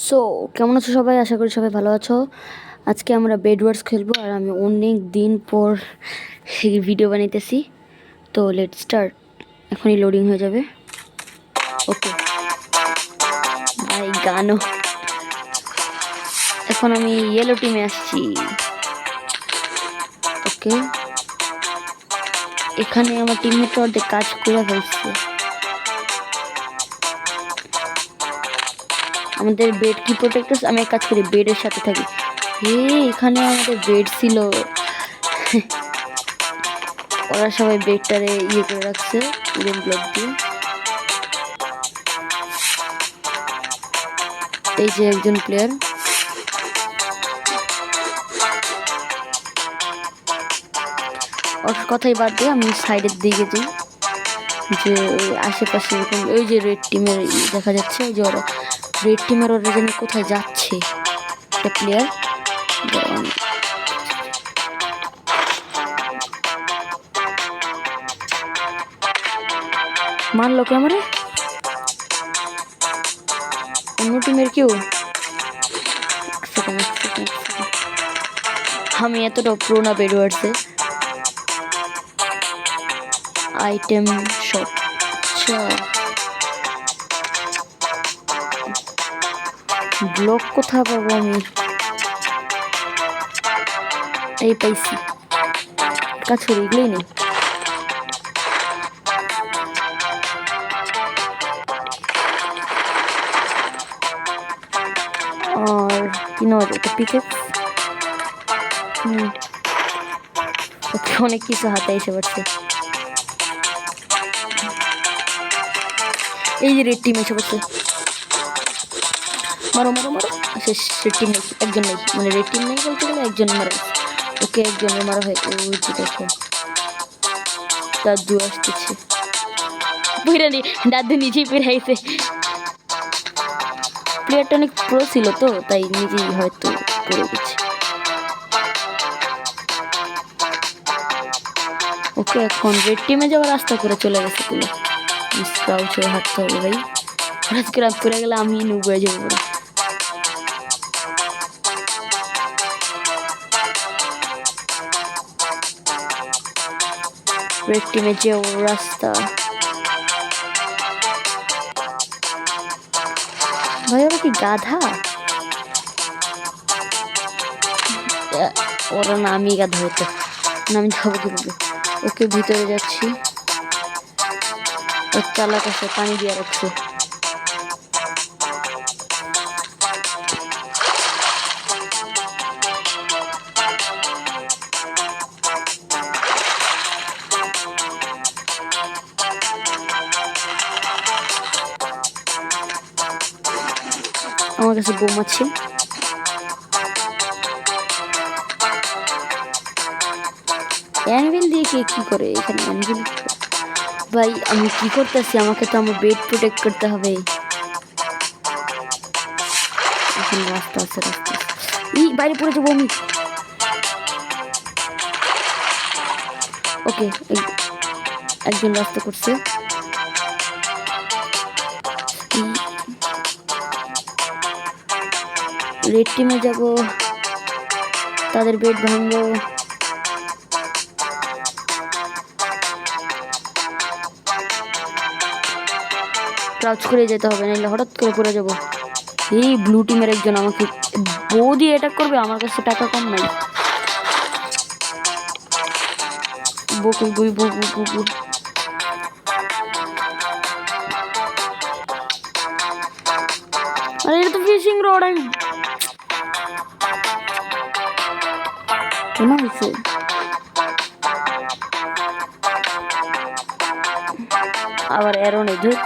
So কেমন আছো সবাই? আশা করি সবাই ভালো আছো। আজকে আমরা বেড ওয়ার্স খেলবো আর আমি অনেক দিন পর সেই ভিডিও বানাইতেছি। তো লেটস স্টার্ট। এখনই লোডিং হয়ে যাবে। ওকে ভাই গানও। এখন আমি ইয়েলো টিমে আসছি। ওকে এখানে আমার টিমমেট অর্ধেক কাজ করে ফেলছে। আমাদের বেড কি প্রোটেক্টর, আমি এক কাজ করি বেডের সাথে থাকি। এখানে আমাদের বেড ছিল। ওরা সবাই বেডটারে ইয়ে করে রাখছে উডেন ব্লক দিয়ে। এই যে একজন প্লেয়ার, ওর কথাই বাদ দিয়ে আমি সাইডের দিকে যাই, যে ওই আশেপাশে এরকম ওই যে রেড টিমের দেখা যাচ্ছে, ওই যে ওরা রেড টিমের ওরা যেন কোথায় যাচ্ছে একটা প্লেয়ার। মারলো কে আমারে? অন্য টিমের কেউ? আমি এতটা প্রো না বেড ওয়ার্সে। আইটেম শপ, আচ্ছা ব্লক কোথায় পাবো আমি? এই পাইছি, কাছে এগুলোই নেই। আর কি নেওয়া যায়? একটা পিকেক্স, অনেক কিছু হাতে এসে পড়ছে। এই যে রেড টিম এসে পড়ছে, মারো মারো মারো। শেষ। রেড টিম নেই, একজন নেই, মানে রেড টিম নেই বলতে গেলে একজন মারা। ওকে একজনের মারা হয়। ওই যে দেখো দাদু আসতেছে, বুঝলি দাদু নিজেই পেরাইছে। প্লেয়ারটা অনেক প্রো ছিল তো তাই নিজেই হয়তো পড়ে গেছে। ওকে এখন রেড টিমে যাওয়ার রাস্তা করে চলে গেছে পুরো। স্ক্রাউচ হয়ে হাঁটতে হবে ভাই, আজকে রাত করে গেলে আমি নুবে যাবো পুরো। রেড টিমে যাওয়ার রাস্তা ভাই, ওরা কি গাধা? ওরা না, আমি গাধা হতো না, আমি যাবো কিভাবে? ওকে ভিতরে যাচ্ছি। ওর চালাক আছে, পানি দিয়ে রাখছে। আমার কাছে বোম আছে। অ্যানভিল দিয়ে কে কি করে এখানে? অ্যানভিল ভাই আমি কি করতেছি? আমাকে তো আমার বেড প্রোটেক্ট করতে হবে। এখানে রাস্তা আছে, রাস্তা বাইরে পড়ে যাবো আমি। ওকে একজন রাস্তা করছে। রেড টিমে যাব, তাদের বেড ভাঙবো। ক্রাউচ করে যেতে হবে, নাহলে হঠাৎ করে পড়ে যাবো। এই ব্লু টিমের একজন আমাকে বউ দিয়ে অ্যাটাক করবে, আমার কাছে টাকা কম নাই। বকুই বই বু বু বু বু। আরে এটা তো ফিশিং রড। আমি কেন হয়েছে? আবার এরো নেই, ধর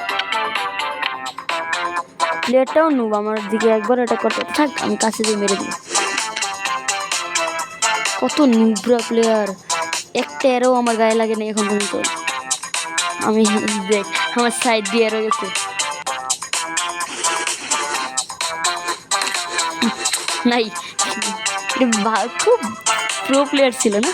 প্লেয়ারটাও নুব আমার দিকে একবার এটা করতে থাক, আমি কাছে দিয়ে মেরে দিই। কত নুবরা প্লেয়ার, একটা এরও আমার গায়ে লাগে না এখন পর্যন্ত। আমি দেখ আমার সাইড দিয়ে এরো গেছে। নাই, খুব প্রো প্লেয়ার ছিল না?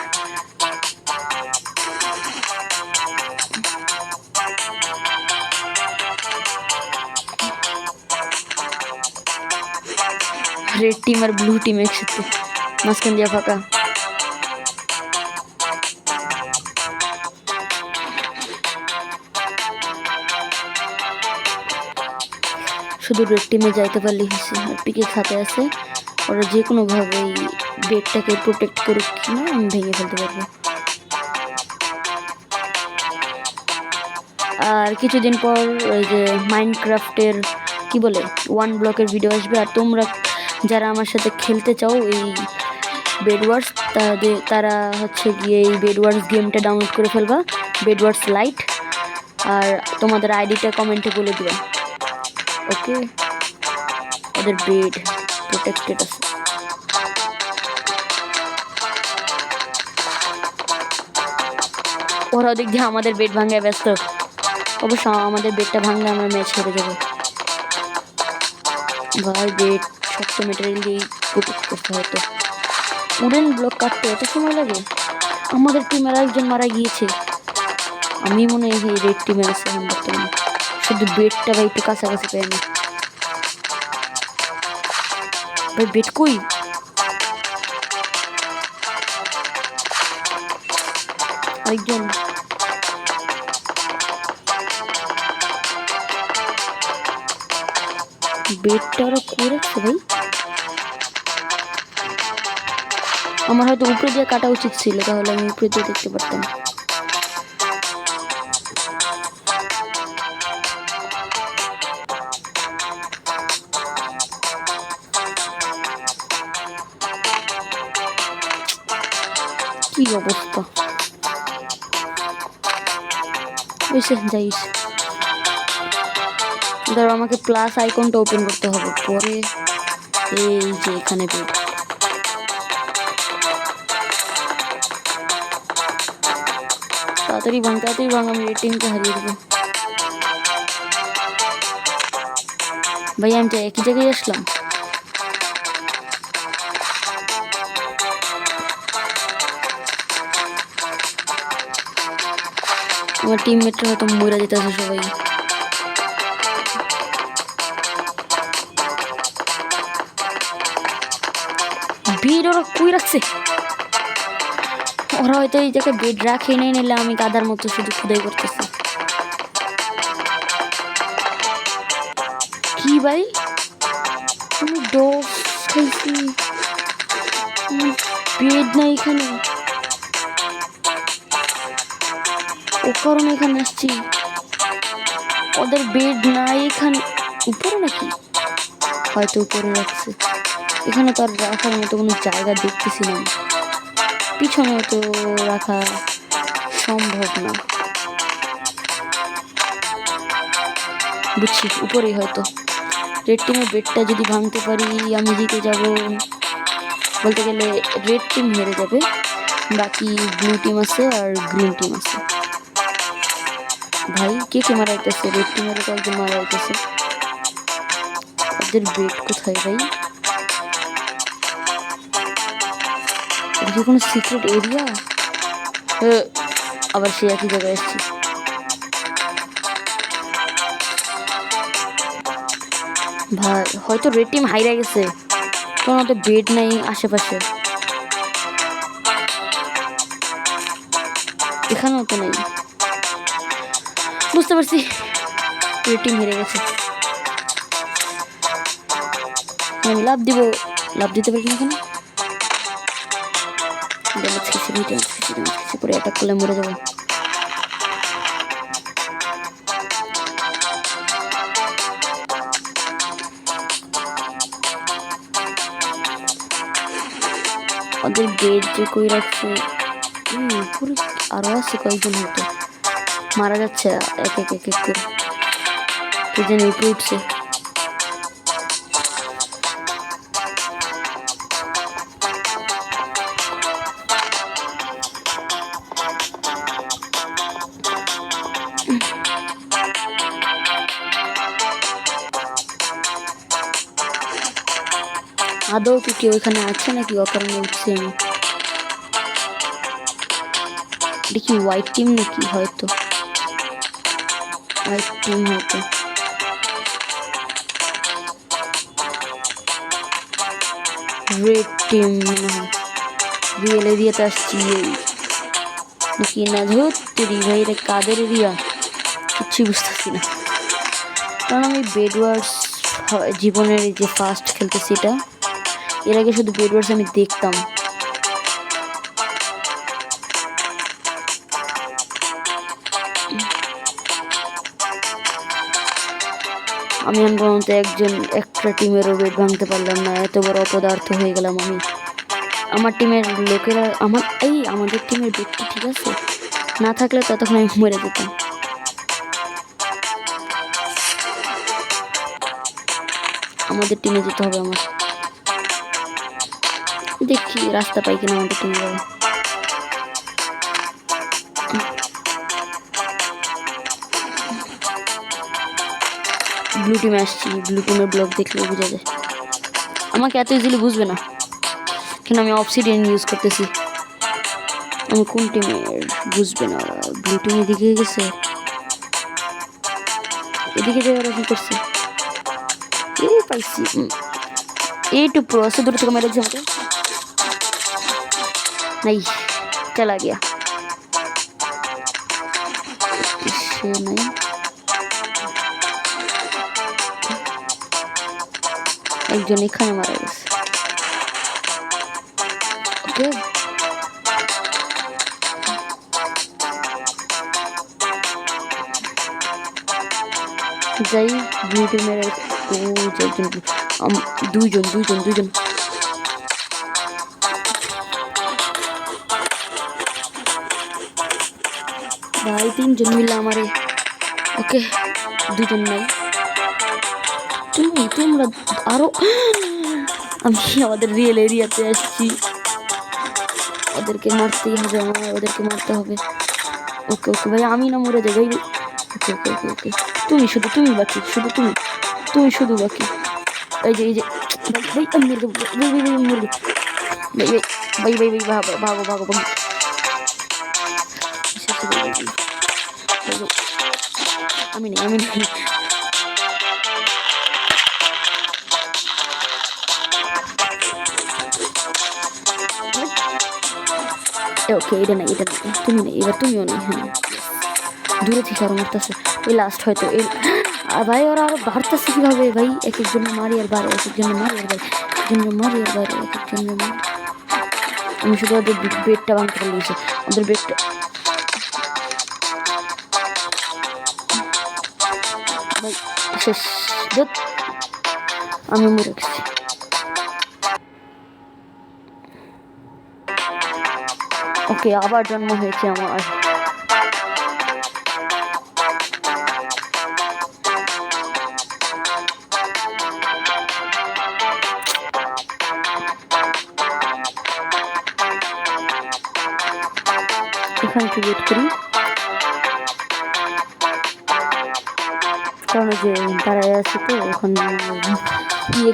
রেড টিম আর ব্লু টিম একসাথে, মাঝখান দিয়ে ফাঁকা। শুধু রেড টিমে যাইতে পারলেই হয়েছে। আর পিকে খাতে আছে, ওরা যে কোনোভাবেই বেডটাকে প্রোটেক্ট করুক কিনা আমি ভেঙে ফেলতে পারবো। আর কিছুদিন পর ওই যে মাইনক্রাফটের কি বলে 1 ব্লকের ভিডিও আসবে। আর তোমরা যারা আমার সাথে খেলতে চাও এই বেড ওয়ার্স, তারা হচ্ছে গিয়ে এই বেড ওয়ার্স গেমটা ডাউনলোড করে ফেলবা, বেড ওয়ার্স লাইট। আর তোমাদের আইডিটা কমেন্টে বলে দিবা, ওকে? ওদের বেড প্রোটেক্টেড আছে। ওরা ওদিক দিয়ে আমাদের বেড ভাঙায় ব্যস্ত। অবশ্য আমাদের বেডটা ভাঙলে আমরা ম্যাচ হেরে যাবো। ভাই বেড শক্ত মেটেরিয়াল দিয়ে প্রোটেক্ট করতে হতো। উডেন ব্লক কাটতে এত সময় লাগে? আমাদের টিমের একজন মারা গিয়েছে। আমি মনে হয় এই রেড টিমের আছে এখন বর্তমানে। শুধু বেডটা ভাই একটু কাছাকাছি পাই না। ভাই বেড কই? আরেকজন বেডটা ওরা কই রাখছে ভাই? আমার হয়তো উপরে দিয়ে কাটা উচিত ছিল, তাহলে আমি উপরে দিয়ে দেখতে পারতাম। কি অবস্থা! বুঝছে যাইস, ধরো আমাকে প্লাস আইকনটা ওপেন করতে হবে, পরে এই যে এখানে বেড। তাড়াতাড়ি ভাঙ, তাড়াতাড়ি ভাঙ, আমি এই টিমকে হারিয়ে দেবো। ভাই আমি তো একই জায়গায় আসলাম। আমার টিমমেটরা হয়তো মরে যেতেছে সবাই। বেড ওরা কই রাখছে? ওরা হয়তো এই জায়গায় বেড রাখে নেই, নিলে আমি গাদার মতো শুধু খুদাই করতেছি। কি ভাই আমি ডোজ খাইছি, বেড নাই এখানে, ও কারণে এখানে আসছি। ওদের বেড নাই এখানে। উপরে নাকি? হয়তো উপরে রাখছে। এখানে তো আর রাখার মতো কোনো জায়গা দেখতেছি না। পিছনে তো রাখা সম্ভব না। বুঝছি, উপরেই হয়তো। রেড টিমের বেডটা যদি ভাঙতে পারি আমি জিতে যাব। বলতে গেলে রেড টিম হেরে যাবে, বাকি ব্লু টিম আছে আর গ্রিন টিম আছে। ভাই কে কে মারা যাইতেছে? রেড টিমের কয়েকজন মারা যাইতেছে। ওদের বেড কোথায় ভাই? এটা কোনো সিক্রেট এরিয়া? আবার সে একই জায়গায় আসছি। ভাই হয়তো রেড টিম হাইরা গেছে, কারণ ওদের বেড নাই আশেপাশে। এখানেও তো নেই। বুঝতে পারছি, রেড টিম হেরে গেছে। আমি লাভ দিব, লাভ দিতে পারি না এখানে। পরে অ্যাটাক করলে মরে যাবো। ওদের বেড যে কই রাখছে, উপরে আরো আছে কয়েকজন, হয়তো মারা যাচ্ছে এক এক এক এক করে। কে যেন উপরে উঠছে। আদৌ কি কেউ এখানে আছে নাকি অকারণে উঠছি আমি? দেখি হোয়াইট টিম নাকি, হয়তো হোয়াইট টিম হয়তো। রেড টিম মনে হয় রিয়েল এরিয়াতে আসছি নাকি না ধরি ভাই এটা কাদের এরিয়া কিচ্ছুই বুঝতেছি না কারণ আমি বেডওয়ার্স জীবনের এই যে ফার্স্ট খেলতেছি এটা এর আগে শুধু বেডওয়ার্স আমি দেখতাম আমি পর্যন্ত একটা টিমেরও বেড ভাঙতে পারলাম না এত বড় অপদার্থ হয়ে গেলাম আমি আমার টিমের লোকেরা আমাদের টিমের বেডটি ঠিক আছে না থাকলে ততক্ষণ আমি মরে যেতাম আমাদের টিমে যেতে হবে আমার দেখি রাস্তা পাই কিনা আমাদের টিমে যাবো ব্লু টিমে আসছি ব্লু টিমের ব্লক দেখলে বোঝা যায় আমাকে এত ইজিলি বুঝবে না কেন আমি অবসিডিয়ান ইউজ করতেছি আমি কোন টিমের বুঝবে না ব্লু টিম এদিকে গেছে এদিকে যাওয়ার কি করছে পাইছি এইটুক প্রো আছে দুটো থেকে মেরেছে আমাকে নাই চলা গিয়া সে নাই একজন এখানে মারা গেছে ওকে যাই ব্লু টিমের দুইজন ভাই তিনজন মিলে আমারে ওকে দুজন নাই তোমরা আরো আমি আমাদের রিয়েল এরিয়াতে আসছি ওদেরকে মারতেই হবে ওদেরকে মারতে হবে ওকে ওকে ভাই আমি না মরে যাই ভাই ওকে ওকে ওকে ওকে তুমি বাকি তুমি শুধু বাকি এই যে ভাই আমি মেরে দেবো ভাই ভাগো আমি নেই ওকে এটা নাই তুমি নেই এবার তুমিও নেই হ্যাঁ দূরে থেকে আরো মারতেছে এই লাস্ট হয়তো এই ভাই ওরা আরো বাড়তেছে কিভাবে ভাই এক একজন মারি আর বাইরে এক একজন মারি আর বাইরে এক একজন মারি আমি শুধু ওদের বেডটা ভাঙতে পারছি ওদের বেডটা ভাই শেষ আমি মরে গেছি ওকে আবার জন্ম হয়েছে আমার এখানে একটু ওয়েট করি কারণ যে দাঁড়ায় আছে তো ওখানে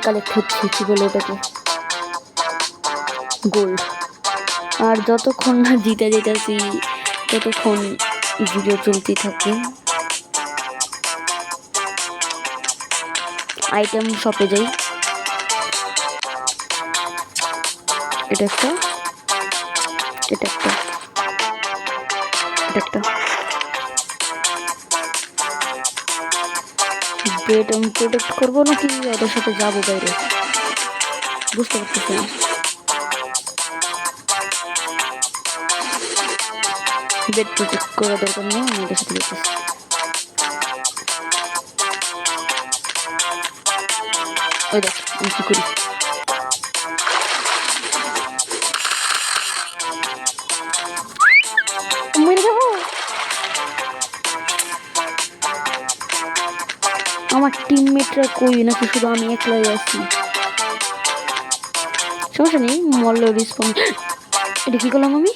কালেক্ট হচ্ছে কি বলে ওটাকে গোল্ড আর যতক্ষণ না জিতে যেতেছি ততক্ষণ ভিডিও চলতেই থাকে আইটেম শপে যাই এটা একটা বেড আমি প্রোটেক্ট করবো নাকি ওদের সাথে যাবো বাইরে বুঝতে পারতেছি না বেড প্রোটেক্ট করা দরকার নেই আমি ওদের সাথে যেতেছি ওই দেখ আমি কি করি মেরে যাবো আমার টিমমেটরা কই নাকি শুধু আমি একলাই আছি সমস্যা নেই মল্ল রিসপন্স এটা কি করলাম আমি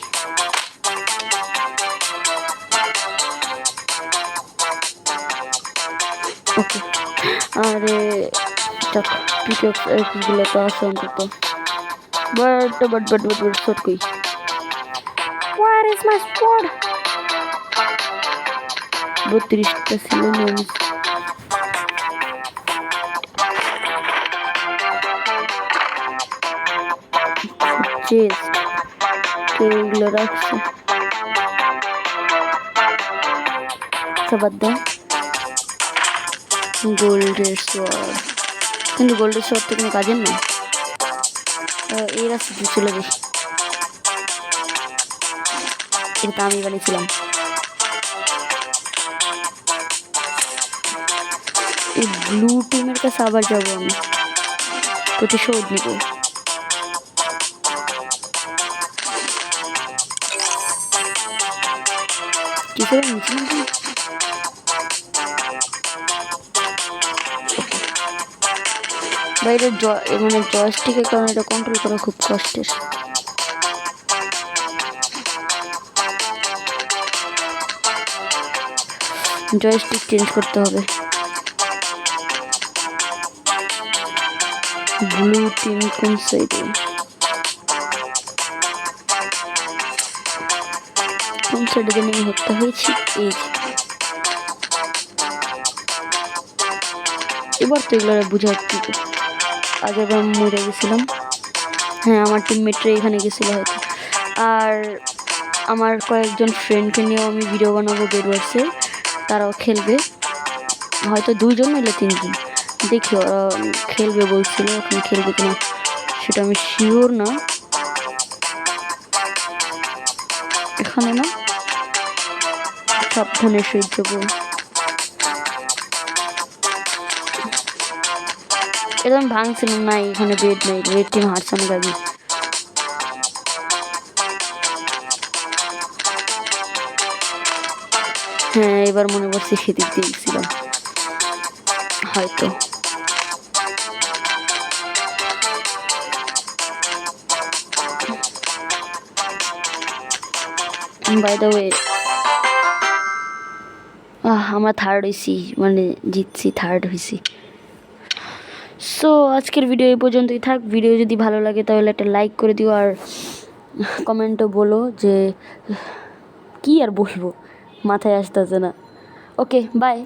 ওকে আরে পিকগুলো তো আছে অন্তত বাট শর্ট কই Where is my sword? 32টা ছিল নিয়ে চেস্ট, কেউ এগুলো রাখছে, সবার দেয়। গোল্ডের সোয়ার্ড, কিন্তু গোল্ডের সোয়ার্ড তো কোনো কাজের না। এই রাস্তা দিয়ে চলে যাই, এটা আমি বানিয়েছিলাম। এই ব্লু টিমের কাছে আবার যাবো আমি, প্রতিশোধ নিব। কি করে নিয়েছিলাম বাইরে, মানে জয়স্টিকের কারণে এটা কন্ট্রোল করা খুব কষ্টের। জয়স্টিক চেঞ্জ করতে হবে। ব্লু টিম কোন সাইডে, কোন সাইডে যেন হত্যা হয়েছি। এই এবার তো এগুলো বুঝা হচ্ছে, আগের বার মরে গেছিলাম। হ্যাঁ, আমার টিমমেটরা এখানে গেছিল হয়তো। আর আমার কয়েকজন ফ্রেন্ডকে নিয়েও আমি ভিডিও বানাবো বেড ওয়ার্সে, তারাও খেলবে, হয়তো 2 জন নাহলে 3 জন, দেখি ওরা খেলবে বলছিল। এখন খেলবে কিনা সেটা আমি শিওর না। এখানে না, সাবধানে সহ্য করুন। এটা আমি ভাঙছিলাম না, এখানে বেড নেই, রেড টিম হারছে অনেক আগে। হ্যাঁ, এবার মনে করছি সেদিক দিয়ে গেছিলাম হয়তো। বাই দ্য ওয়ে, আমরা থার্ড হয়েছি, মানে জিতছি, থার্ড হয়েছি। সো আজকের ভিডিও এই পর্যন্তই থাক। ভিডিও যদি ভালো লাগে তাহলে একটা লাইক করে দিও, আর কমেন্টও বলো যে কি আর বলবো, মাথায় আসতেছে না। ওকে, বাই।